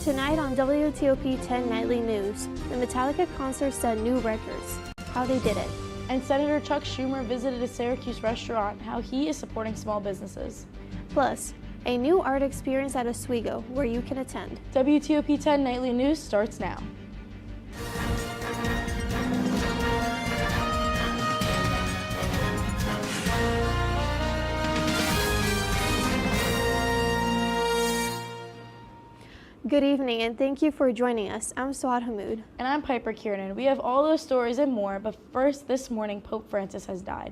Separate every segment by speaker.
Speaker 1: Tonight on WTOP-10 Nightly News, the Metallica concert set new records. How they did it.
Speaker 2: And Senator Chuck Schumer visited a Syracuse restaurant, how he is supporting small businesses.
Speaker 1: Plus, a new art experience at Oswego where you can attend.
Speaker 2: WTOP-10 Nightly News starts now.
Speaker 1: Good evening and thank you for joining us. I'm Suad Hamoud.
Speaker 2: And I'm Piper Kiernan. We have all those stories and more, but first this morning Pope Francis has died.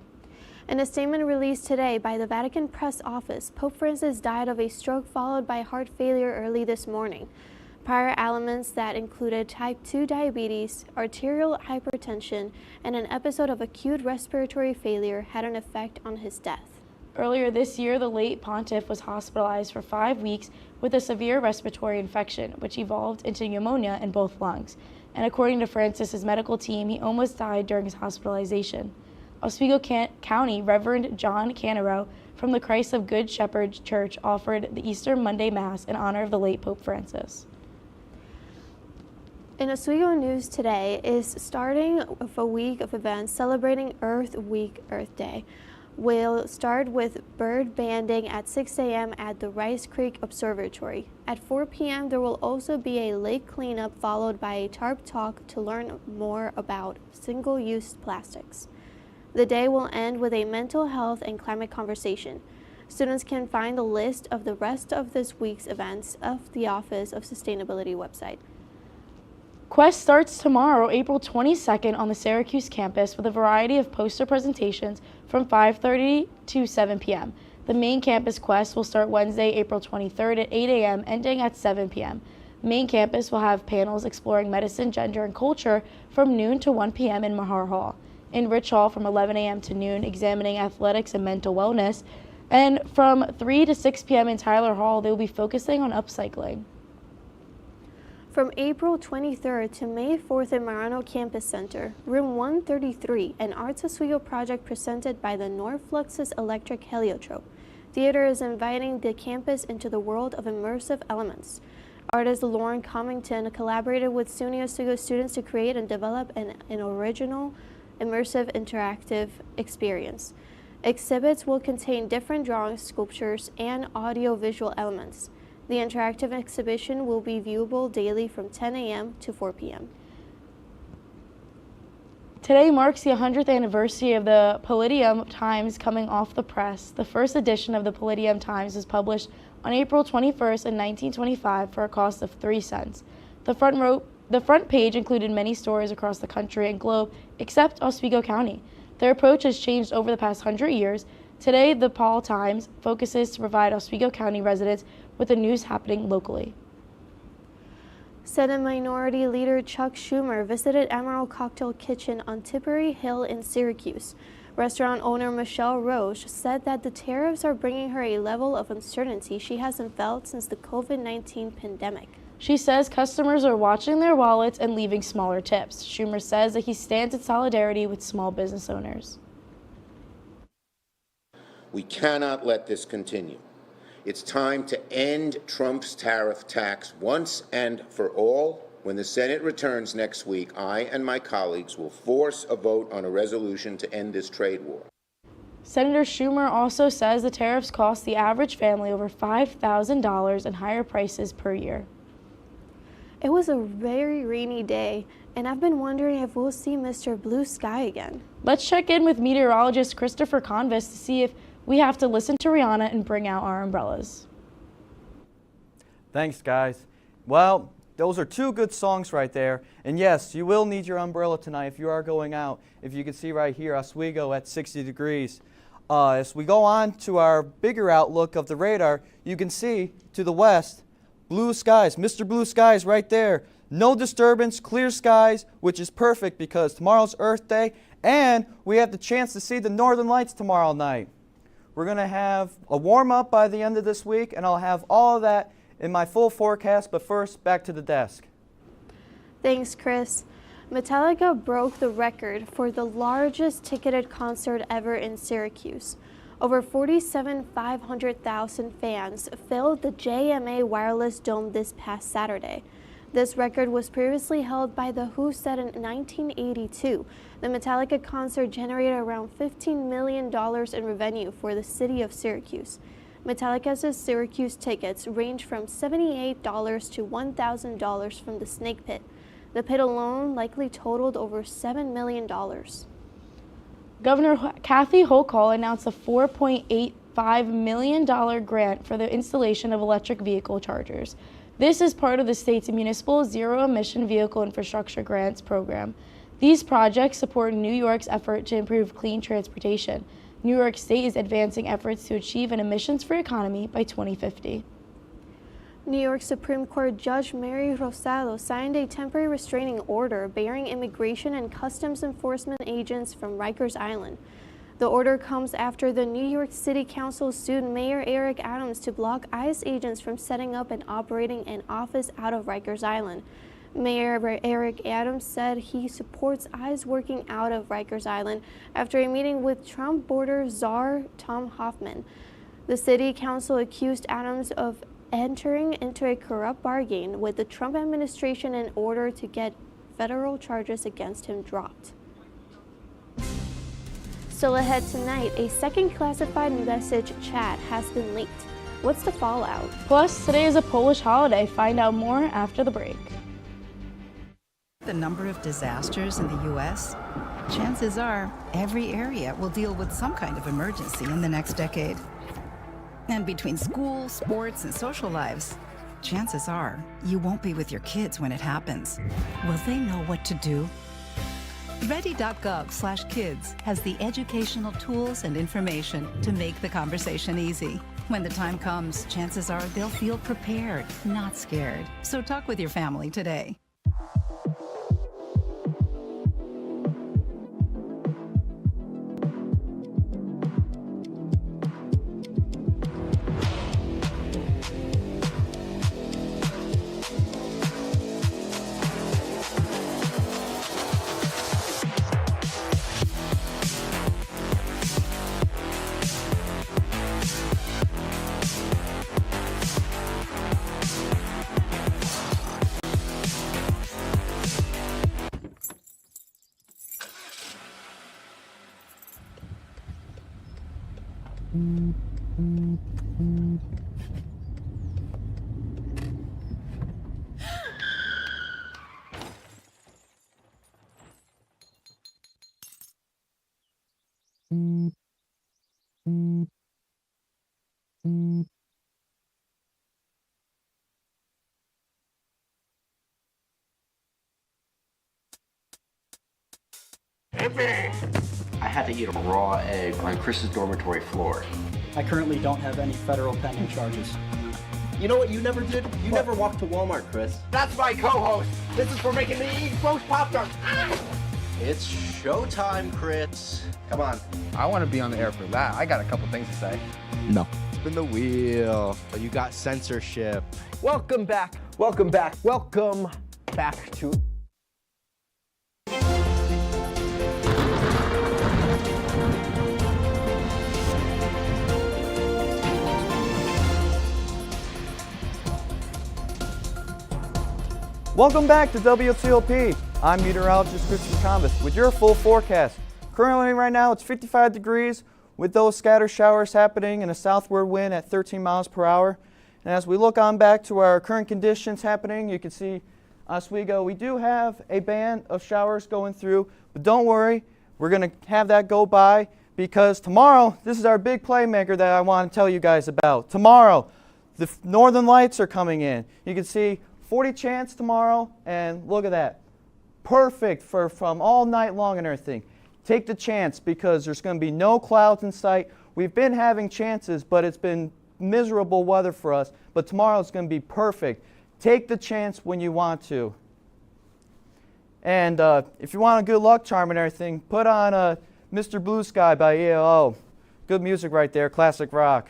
Speaker 1: In a statement released today by the Vatican Press Office, Pope Francis died of a stroke followed by heart failure early this morning. Prior ailments that included type 2 diabetes, arterial hypertension, and an episode of acute respiratory failure had an effect on his death.
Speaker 2: Earlier this year, the late pontiff was hospitalized for 5 weeks with a severe respiratory infection, which evolved into pneumonia in both lungs. And according to Francis's medical team, he almost died during his hospitalization. Oswego County Reverend John Canaro from the Christ of Good Shepherd Church offered the Easter Monday Mass in honor of the late Pope Francis.
Speaker 1: In Oswego news today is starting a week of events celebrating Earth Week, Earth Day. We'll start with bird banding at 6 a.m. at the Rice Creek Observatory. At 4 p.m. there will also be a lake cleanup followed by a tarp talk to learn more about single-use plastics. The day will end with a mental health and climate conversation. Students can find the list of the rest of this week's events of the Office of Sustainability website.
Speaker 2: Quest starts tomorrow, April 22nd on the Syracuse campus with a variety of poster presentations from 5:30 to 7 p.m. The main campus Quest will start Wednesday, April 23rd at 8 a.m., ending at 7 p.m. Main campus will have panels exploring medicine, gender, and culture from noon to 1 p.m. in Mahar Hall. In Rich Hall from 11 a.m. to noon, examining athletics and mental wellness. And from 3 to 6 p.m. in Tyler Hall, they will be focusing on upcycling.
Speaker 1: From April 23rd to May 4th in Marano Campus Center, Room 133, an Arts Oswego project presented by the Norfluxus Electric Heliotrope. Theater is inviting the campus into the world of immersive elements. Artist Lauren Comington collaborated with SUNY Oswego students to create and develop an original, immersive, interactive experience. Exhibits will contain different drawings, sculptures, and audio-visual elements. The interactive exhibition will be viewable daily from 10 a.m. to 4 p.m.
Speaker 2: Today marks the 100th anniversary of the Palladium Times coming off the press. The first edition of the Palladium Times was published on April 21st in 1925 for a cost of 3 cents. The front page included many stories across the country and globe except Oswego County. Their approach has changed over the past 100 years. Today, the Paul Times focuses to provide Oswego County residents with the news happening locally.
Speaker 1: Senate Minority Leader Chuck Schumer visited Emerald Cocktail Kitchen on Tipperary Hill in Syracuse. Restaurant owner Michelle Roche said that the tariffs are bringing her a level of uncertainty she hasn't felt since the COVID-19 pandemic.
Speaker 2: She says customers are watching their wallets and leaving smaller tips. Schumer says that he stands in solidarity with small business owners.
Speaker 3: We cannot let this continue. It's time to end Trump's tariff tax once and for all. When the Senate returns next week, I and my colleagues will force a vote on a resolution to end this trade war.
Speaker 2: Senator Schumer also says the tariffs cost the average family over $5,000 in higher prices per year.
Speaker 1: It was a very rainy day, and I've been wondering if we'll see Mr. Blue Sky again.
Speaker 2: Let's check in with meteorologist Christopher Convis to see if we have to listen to Rihanna and bring out our umbrellas.
Speaker 4: Thanks, guys. Well, those are two good songs right there. And yes, you will need your umbrella tonight if you are going out. If you can see right here, Oswego at 60 degrees. As we go on to our bigger outlook of the radar, you can see to the west, blue skies. Mr. Blue Skies right there. No disturbance, clear skies, which is perfect because tomorrow's Earth Day, and we have the chance to see the Northern Lights tomorrow night. We're going to have a warm-up by the end of this week, and I'll have all of that in my full forecast, but first, back to the desk.
Speaker 1: Thanks, Chris. Metallica broke the record for the largest ticketed concert ever in Syracuse. Over 500,000 fans filled the JMA Wireless Dome this past Saturday. This record was previously held by The Who said in 1982. The Metallica concert generated around $15 million in revenue for the city of Syracuse. Metallica's Syracuse tickets range from $78 to $1,000 from the Snake Pit. The pit alone likely totaled over $7 million.
Speaker 2: Governor Kathy Hochul announced a $4.85 million grant for the installation of electric vehicle chargers. This is part of the state's municipal zero-emission vehicle infrastructure grants program. These projects support New York's effort to improve clean transportation. New York State is advancing efforts to achieve an emissions-free economy by 2050.
Speaker 1: New York Supreme Court Judge Mary Rosado signed a temporary restraining order barring immigration and customs enforcement agents from Rikers Island. The order comes after the New York City Council sued Mayor Eric Adams to block ICE agents from setting up and operating an office out of Rikers Island. Mayor Eric Adams said he supports ICE working out of Rikers Island after a meeting with Trump border czar Tom Hoffman. The City Council accused Adams of entering into a corrupt bargain with the Trump administration in order to get federal charges against him dropped. Still ahead tonight, a second classified message chat has been leaked. What's the fallout?
Speaker 2: Plus, today is a Polish holiday. Find out more after the break.
Speaker 5: The number of disasters in the U.S., chances are every area will deal with some kind of emergency in the next decade. And between school, sports, and social lives, chances are you won't be with your kids when it happens. Will they know what to do? Ready.gov/kids has the educational tools and information to make the conversation easy. When the time comes, chances are they'll feel prepared, not scared. So talk with your family today.
Speaker 6: I had to eat a raw egg on Chris's dormitory floor.
Speaker 7: I currently don't have any federal pending charges.
Speaker 8: You know what you never did? You never walked to Walmart, Chris.
Speaker 6: That's my co-host. This is for making me eat roast Pop-Tarts.
Speaker 8: It's showtime, Chris.
Speaker 9: Come on. I want to be on the air for that. I got a couple things to say.
Speaker 8: No. Spin the wheel. Oh, you got censorship.
Speaker 9: Welcome back. Welcome back. Welcome back to...
Speaker 4: Welcome back to WTOP. I'm meteorologist Christian Convis with your full forecast. Currently right now it's 55 degrees with those scattered showers happening and a southward wind at 13 miles per hour. And as we look on back to our current conditions happening, you can see Oswego, we do have a band of showers going through, but don't worry, we're going to have that go by because tomorrow, this is our big playmaker that I want to tell you guys about. Tomorrow, the northern lights are coming in. You can see 40 chance tomorrow, and look at that. Perfect from all night long and everything. Take the chance because there's going to be no clouds in sight. We've been having chances, but it's been miserable weather for us. But tomorrow it's going to be perfect. Take the chance when you want to. And if you want a good luck charm and everything, put on Mr. Blue Sky by ELO. Good music right there, classic rock.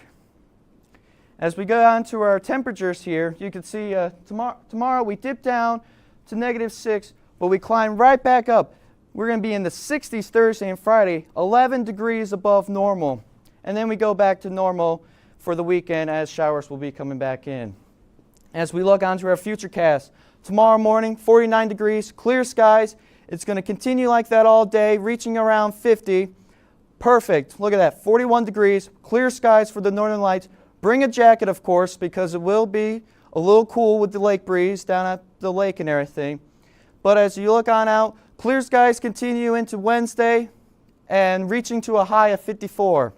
Speaker 4: As we go on to our temperatures here, you can see tomorrow we dip down to -6, but we climb right back up. We're going to be in the 60s Thursday and Friday, 11 degrees above normal. and then we go back to normal for the weekend as showers will be coming back in. As we look onto our futurecast, tomorrow morning, 49 degrees, clear skies. It's going to continue like that all day, reaching around 50. Perfect. Look at that, 41 degrees, clear skies for the northern lights. Bring a jacket, of course, because it will be a little cool with the lake breeze down at the lake and everything. But as you look on out, clear skies continue into Wednesday and reaching to a high of 54.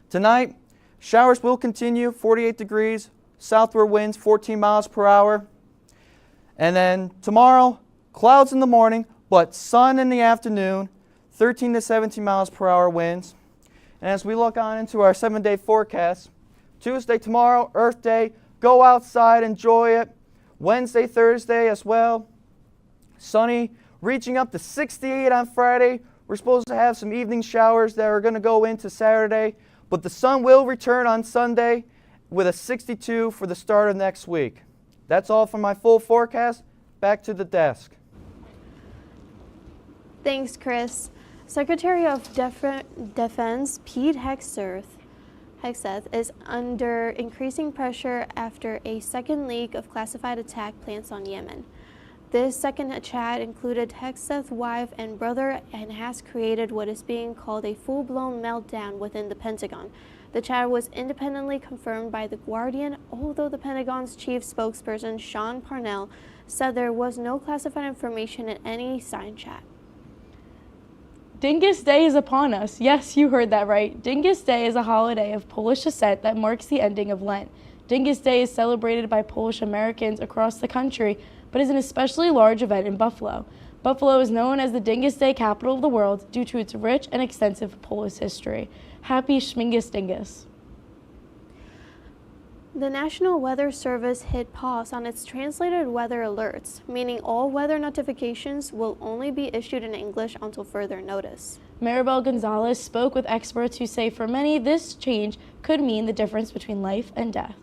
Speaker 4: Tonight, showers will continue, 48 degrees, southward winds 14 miles per hour. And then tomorrow, clouds in the morning, but sun in the afternoon, 13 to 17 miles per hour winds. And as we look on into our 7-day forecast, Tuesday, tomorrow, Earth Day, go outside, enjoy it. Wednesday, Thursday as well, sunny, reaching up to 68 on Friday. We're supposed to have some evening showers that are going to go into Saturday, but the sun will return on Sunday with a 62 for the start of next week. That's all for my full forecast. Back to the desk.
Speaker 1: Thanks, Chris. Secretary of Defense Pete Hegseth is under increasing pressure after a second leak of classified attack plans on Yemen. This second chat included Hegseth's wife and brother and has created what is being called a full-blown meltdown within the Pentagon. The chat was independently confirmed by The Guardian, although the Pentagon's chief spokesperson, Sean Parnell, said there was no classified information in any signed chat.
Speaker 2: Dingus Day is upon us. Yes, you heard that right. Dingus Day is a holiday of Polish descent that marks the ending of Lent. Dingus Day is celebrated by Polish Americans across the country, but is an especially large event in Buffalo. Buffalo is known as the Dingus Day capital of the world due to its rich and extensive Polish history. Happy Schmingus Dingus.
Speaker 1: The National Weather Service hit pause on its translated weather alerts, meaning all weather notifications will only be issued in English until further notice.
Speaker 2: Maribel Gonzalez spoke with experts who say for many this change could mean the difference between life and death.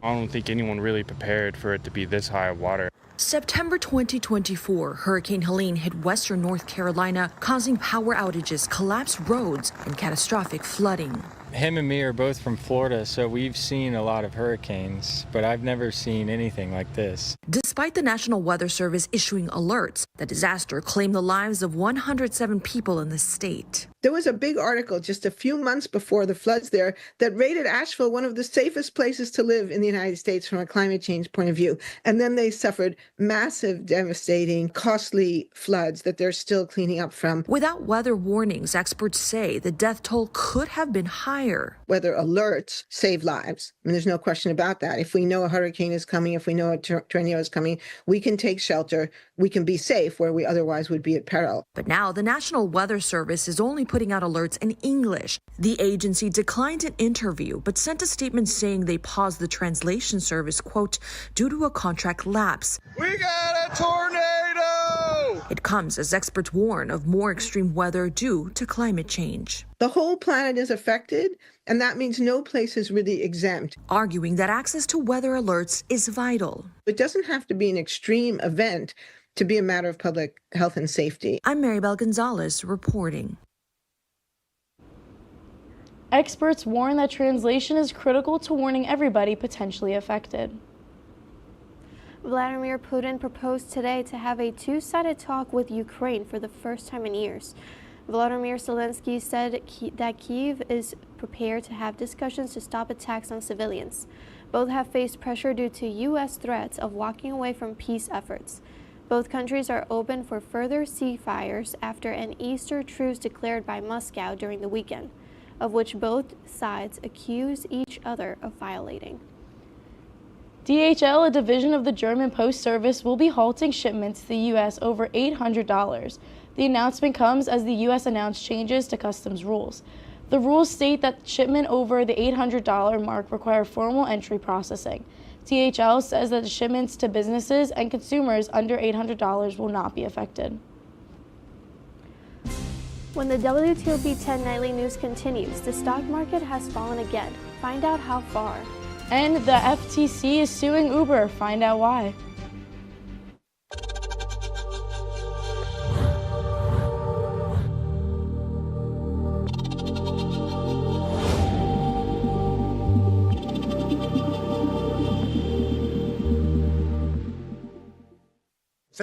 Speaker 10: I don't think anyone really prepared for it to be this high of water.
Speaker 11: September 2024, Hurricane Helene hit western North Carolina, causing power outages, collapsed roads, and catastrophic flooding.
Speaker 12: Him and me are both from Florida, so we've seen a lot of hurricanes, but I've never seen anything like this.
Speaker 11: Despite the National Weather Service issuing alerts, the disaster claimed the lives of 107 people in the state.
Speaker 13: There was a big article just a few months before the floods there that rated Asheville one of the safest places to live in the United States from a climate change point of view. And then they suffered massive, devastating, costly floods that they're still cleaning up from.
Speaker 11: Without weather warnings, experts say the death toll could have been higher.
Speaker 13: Weather alerts save lives. I mean, there's no question about that. If we know a hurricane is coming, if we know a tornado is coming, we can take shelter. We can be safe where we otherwise would be at peril.
Speaker 11: But now the National Weather Service is only putting out alerts in English. The agency declined an interview, but sent a statement saying they paused the translation service, quote, due to a contract lapse.
Speaker 14: We got a tornado!
Speaker 11: It comes as experts warn of more extreme weather due to climate change.
Speaker 13: The whole planet is affected, and that means no place is really exempt.
Speaker 11: Arguing that access to weather alerts is vital.
Speaker 13: It doesn't have to be an extreme event to be a matter of public health and safety.
Speaker 11: I'm Maribel Gonzalez reporting.
Speaker 2: Experts warn that translation is critical to warning everybody potentially affected.
Speaker 1: Vladimir Putin proposed today to have a two-sided talk with Ukraine for the first time in years. Volodymyr Zelensky said that Kyiv is prepared to have discussions to stop attacks on civilians. Both have faced pressure due to U.S. threats of walking away from peace efforts. Both countries are open for further ceasefires after an Easter truce declared by Moscow during the weekend, of which both sides accuse each other of violating.
Speaker 2: DHL, a division of the German Post Service, will be halting shipments to the U.S. over $800. The announcement comes as the U.S. announced changes to customs rules. The rules state that shipment over the $800 mark require formal entry processing. DHL says that the shipments to businesses and consumers under $800 will not be affected.
Speaker 1: When the WTOP-10 nightly news continues, the stock market has fallen again. Find out how far.
Speaker 2: And the FTC is suing Uber. Find out why.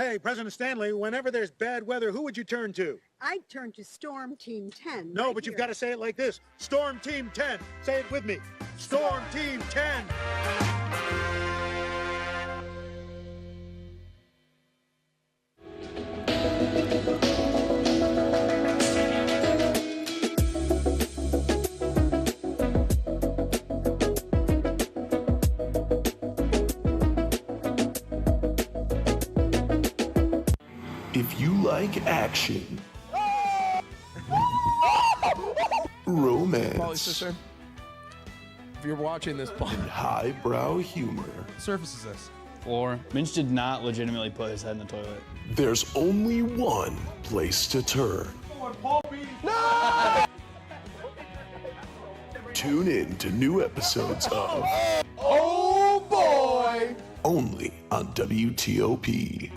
Speaker 15: Say, President Stanley, whenever there's bad weather, who would you turn to?
Speaker 16: I'd turn to Storm Team 10.
Speaker 15: No,
Speaker 16: right
Speaker 15: but you've
Speaker 16: here.
Speaker 15: got to say it like this. Storm Team 10. Say it with me. Storm Team 10.
Speaker 17: If you like action, romance,
Speaker 8: If you're watching this,
Speaker 17: and highbrow humor,
Speaker 18: surface is this? Floor. Minch did not legitimately put his head in the toilet.
Speaker 17: there's only one place to turn.
Speaker 14: No!
Speaker 17: Tune in to new episodes of
Speaker 14: Oh boy!
Speaker 17: only on WTOP.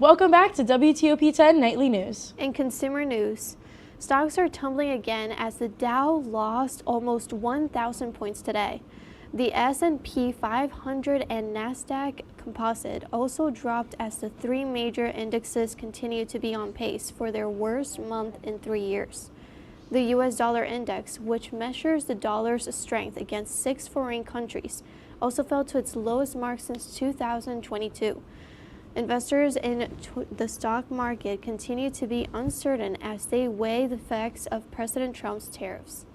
Speaker 2: Welcome back to WTOP-10 Nightly News.
Speaker 1: In consumer news, stocks are tumbling again as the Dow lost almost 1,000 points today. The S&P 500 and NASDAQ Composite also dropped as the three major indexes continue to be on pace for their worst month in 3 years. The U.S. dollar index, which measures the dollar's strength against 6 foreign countries, also fell to its lowest mark since 2022. Investors in the stock market continue to be uncertain as they weigh the effects of President Trump's tariffs.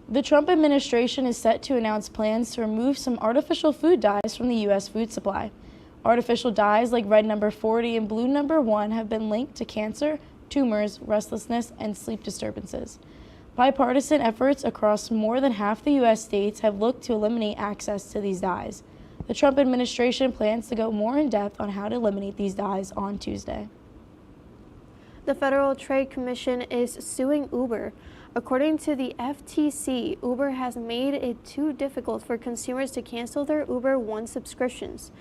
Speaker 2: The Trump administration is set to announce plans to remove some artificial food dyes from the U.S. food supply. Artificial dyes like red number 40 and blue number 1 have been linked to cancer, tumors, restlessness, and sleep disturbances. Bipartisan efforts across more than half the U.S. states have looked to eliminate access to these dyes. The Trump administration plans to go more in depth on how to eliminate these dyes on Tuesday.
Speaker 1: The Federal Trade Commission is suing Uber. According to the FTC, Uber has made it too difficult for consumers to cancel their Uber One subscriptions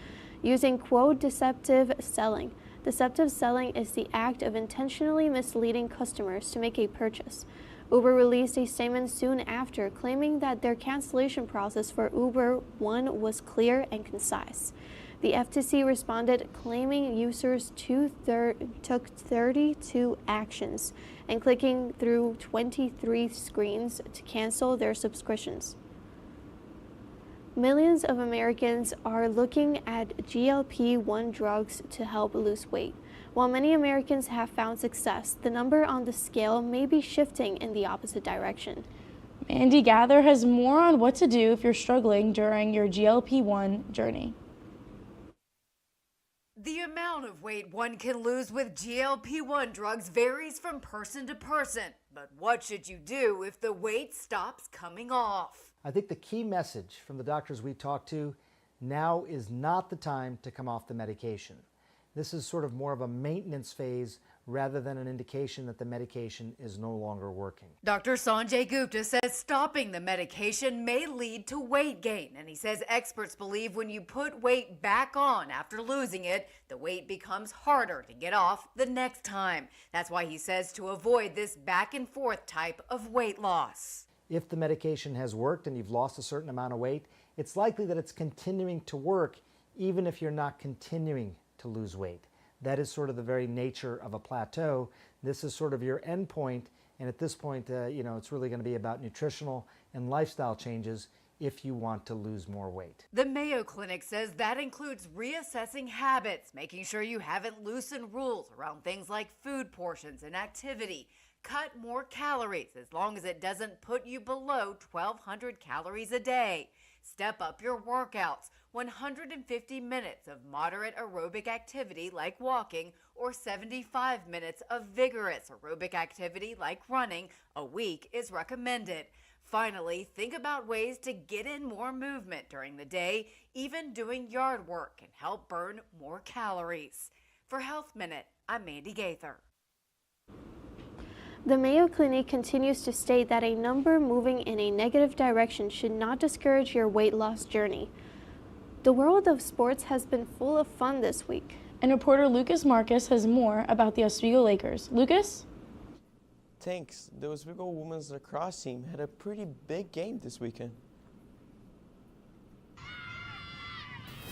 Speaker 1: using, quote, deceptive selling. Deceptive selling is the act of intentionally misleading customers to make a purchase. Uber released a statement soon after, claiming that their cancellation process for Uber One was clear and concise. The FTC responded, claiming users took 32 actions and clicking through 23 screens to cancel their subscriptions. Millions of Americans are looking at GLP-1 drugs to help lose weight. While many Americans have found success, the number on the scale may be shifting in the opposite direction.
Speaker 2: Mandy Gather has more on what to do if you're struggling during your GLP-1 journey.
Speaker 19: The amount of weight one can lose with GLP-1 drugs varies from person to person. But what should you do if the weight stops coming off?
Speaker 20: I think the key message from the doctors we talked to, now is not the time to come off the medication. This is sort of more of a maintenance phase rather than an indication that the medication is no longer working.
Speaker 19: Dr. Sanjay Gupta says stopping the medication may lead to weight gain, and he says experts believe when you put weight back on after losing it, the weight becomes harder to get off the next time. That's why he says to avoid this back and forth type of weight loss.
Speaker 20: If the medication has worked and you've lost a certain amount of weight, it's likely that it's continuing to work even if you're not continuing to lose weight. That is sort of the very nature of a plateau. This is sort of your end point, and at this point, it's really going to be about nutritional and lifestyle changes if you want to lose more weight.
Speaker 19: The Mayo Clinic says that includes reassessing habits, making sure you haven't loosened rules around things like food portions and activity. Cut more calories as long as it doesn't put you below 1,200 calories a day. Step up your workouts, 150 minutes of moderate aerobic activity like walking or 75 minutes of vigorous aerobic activity like running a week is recommended. Finally, think about ways to get in more movement during the day. Even doing yard work can help burn more calories. For Health Minute, I'm Mandy Gaither.
Speaker 1: The Mayo Clinic continues to state that a number moving in a negative direction should not discourage your weight loss journey. The world of sports has been full of fun this week.
Speaker 2: And reporter Lucas Marcus has more about the Oswego Lakers. Lucas?
Speaker 21: Thanks. The Oswego women's lacrosse team had a pretty big game this weekend.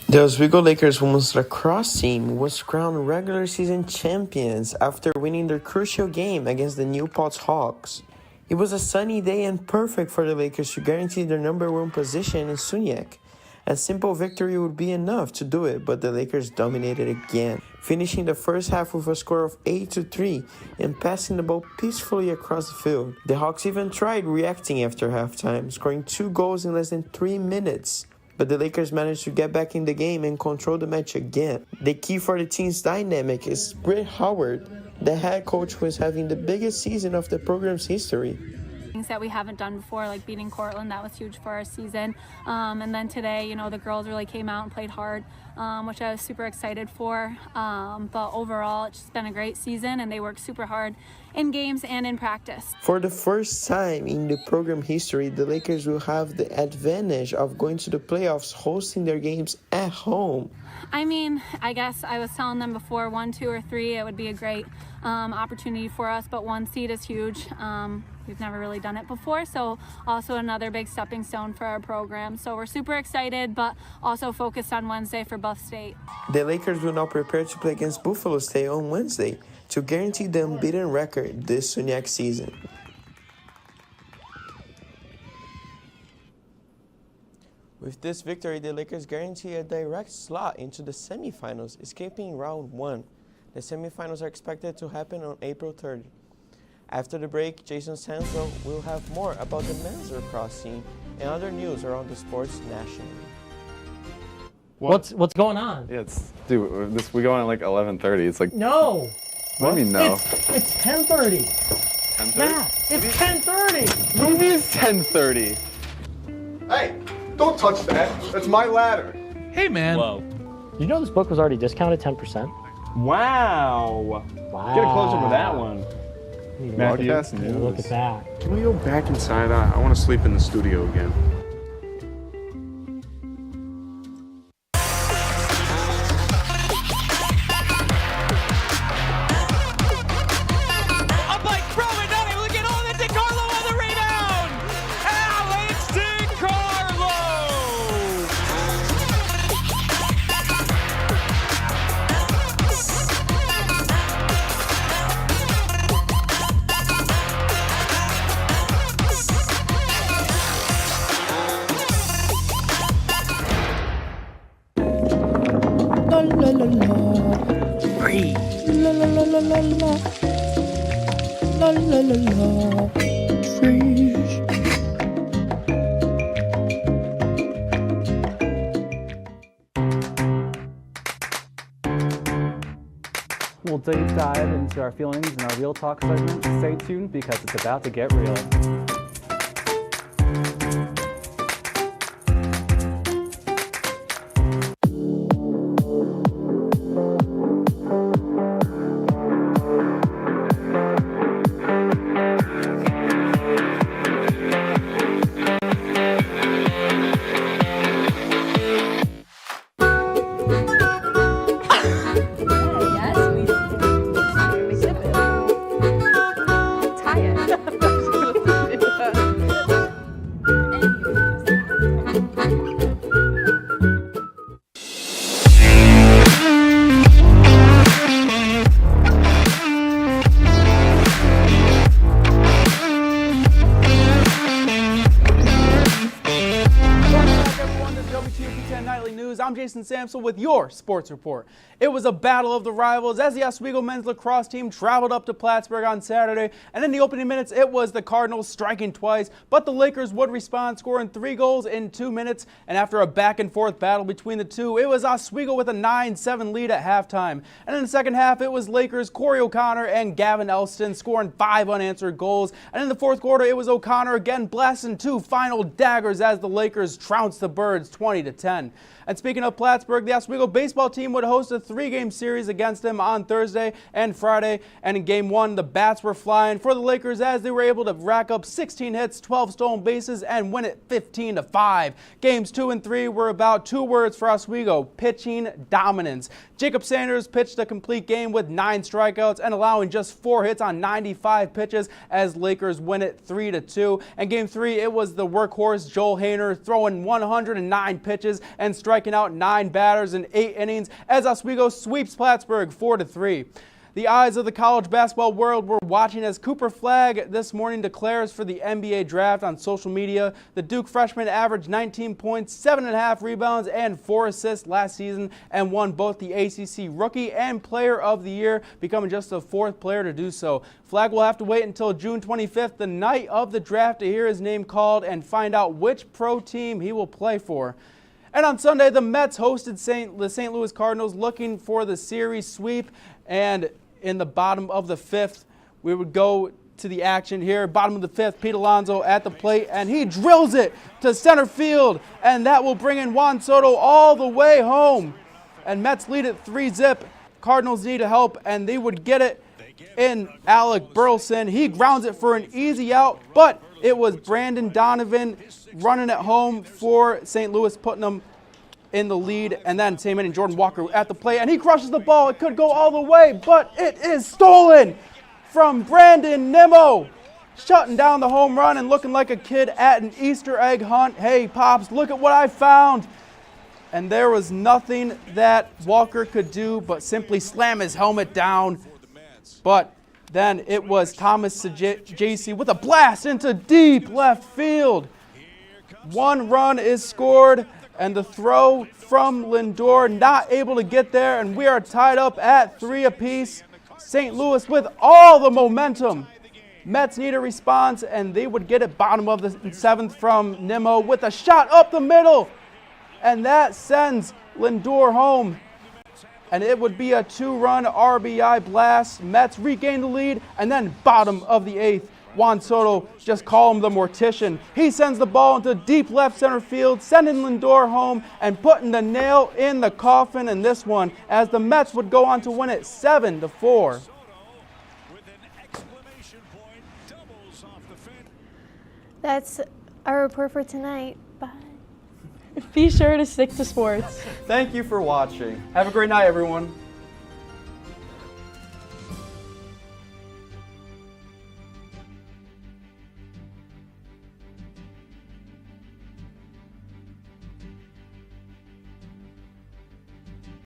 Speaker 21: The Oswego Lakers women's lacrosse team was crowned regular season champions after winning their crucial game against the New Paltz Hawks. It was a sunny day and perfect for the Lakers to guarantee their #1 position in SUNYAC. A simple victory would be enough to do it, but the Lakers dominated again, finishing the first half with a score of 8-3 and passing the ball peacefully across the field. The Hawks even tried reacting after halftime, scoring 2 goals in less than 3 minutes. But the Lakers managed to get back in the game and control the match again. The key for the team's dynamic is Britt Howard, the head coach who is having the biggest season of the program's history.
Speaker 22: Things that we haven't done before, like beating Cortland, that was huge for our season. And then today, you know, the girls really came out and played hard, which I was super excited for. But overall, it's just been a great season, and they worked super hard in games and in practice.
Speaker 21: For the first time in the program history, the Lakers will have the advantage of going to the playoffs hosting their games at home.
Speaker 22: I mean, I guess I was telling them before 1, 2, or 3, it would be a great opportunity for us, but 1 seed is huge. We've never really done it before, so also another big stepping stone for our program. So we're super excited, but also focused on Wednesday for Buff State.
Speaker 21: The Lakers will now prepare to play against Buffalo State on Wednesday to guarantee the unbeaten record this SUNYAC season. With this victory, the Lakers guarantee a direct slot into the semifinals, escaping round 1. The semifinals are expected to happen on April 30. After the break, Jason Sanzo will have more about the men's lacrosse team and other news around the sports nationally.
Speaker 23: What's going on?
Speaker 24: Yeah, we go on at like 11:30. It's like
Speaker 23: no.
Speaker 24: What do you mean no?
Speaker 23: It's 10:30.
Speaker 24: 10:30?
Speaker 23: Yeah, it's 10:30.
Speaker 24: What do you mean it's 10:30?
Speaker 9: Hey, don't touch that. That's my ladder.
Speaker 23: Hey, man.
Speaker 18: Whoa.
Speaker 23: You know this book was already discounted 10%?
Speaker 18: Wow. Get a closer with that one.
Speaker 24: Broadcast news.
Speaker 23: Look at that.
Speaker 10: Can we go back inside? I want to sleep in the studio again.
Speaker 25: We'll deep dive into our feelings in our Real Talk segment. Stay tuned because it's about to get real.
Speaker 18: News. I'm Jason Samsel with your sports report. It was a battle of the rivals as the Oswego men's lacrosse team traveled up to Plattsburgh on Saturday, and in the opening minutes it was the Cardinals striking twice, but the Lakers would respond, scoring 3 goals in 2 minutes, and after a back and forth battle between the two, it was Oswego with a 9-7 lead at halftime. And in the second half it was Lakers' Corey O'Connor and Gavin Elston scoring 5 unanswered goals, and in the fourth quarter it was O'Connor again blasting 2 final daggers as the Lakers trounced the Birds 20-10. And speaking of Plattsburgh, the Oswego baseball team would host a 3-game series against them on Thursday and Friday. And in game 1, the bats were flying for the Lakers as they were able to rack up 16 hits, 12 stolen bases, and win it 15-5. Games 2 and 3 were about 2 words for Oswego: pitching dominance. Jacob Sanders pitched a complete game with 9 strikeouts and allowing just 4 hits on 95 pitches as Lakers win it 3-2. And game 3, it was the workhorse Joel Hainer throwing 109 pitches and striking out 9 batters in 8 innings as Oswego sweeps Plattsburgh 4-3. The eyes of the college basketball world were watching as Cooper Flagg this morning declares for the NBA draft on social media. The Duke freshman averaged 19 points, 7.5 rebounds, and 4 assists last season and won both the ACC Rookie and Player of the Year, becoming just the 4th player to do so. Flagg will have to wait until June 25th, the night of the draft, to hear his name called and find out which pro team he will play for. And on Sunday, the Mets hosted the St. Louis Cardinals, looking for the series sweep. And in the bottom of the 5th, we would go to the action here. Bottom of the 5th, Pete Alonso at the plate, and he drills it to center field. And that will bring in Juan Soto all the way home. And Mets lead it 3-zip. Cardinals need help, and they would get it in Alec Burleson. He grounds it for an easy out, but it was Brandon Donovan running it home for St. Louis, putting them in the lead. And then same inning, Jordan Walker at the plate, and he crushes the ball. It could go all the way, but it is stolen from Brandon Nimmo, shutting down the home run and looking like a kid at an Easter egg hunt. Hey, Pops, look at what I found. And there was nothing that Walker could do but simply slam his helmet down. But then it was Thomas Sajci with a blast into deep left field. 1 run is scored, and the throw from Lindor not able to get there, and we are tied up at 3 apiece. St. Louis with all the momentum. Mets need a response, and they would get it bottom of the 7th from Nimmo with a shot up the middle, and that sends Lindor home. And it would be a 2-run RBI blast. Mets regain the lead, and then bottom of the 8th, Juan Soto, just call him the mortician. He sends the ball into deep left center field, sending Lindor home and putting the nail in the coffin in this one as the Mets would go on to win it 7-4.
Speaker 1: That's our report for tonight. Bye.
Speaker 2: Be sure to stick to sports.
Speaker 18: Thank you for watching. Have a great night, everyone.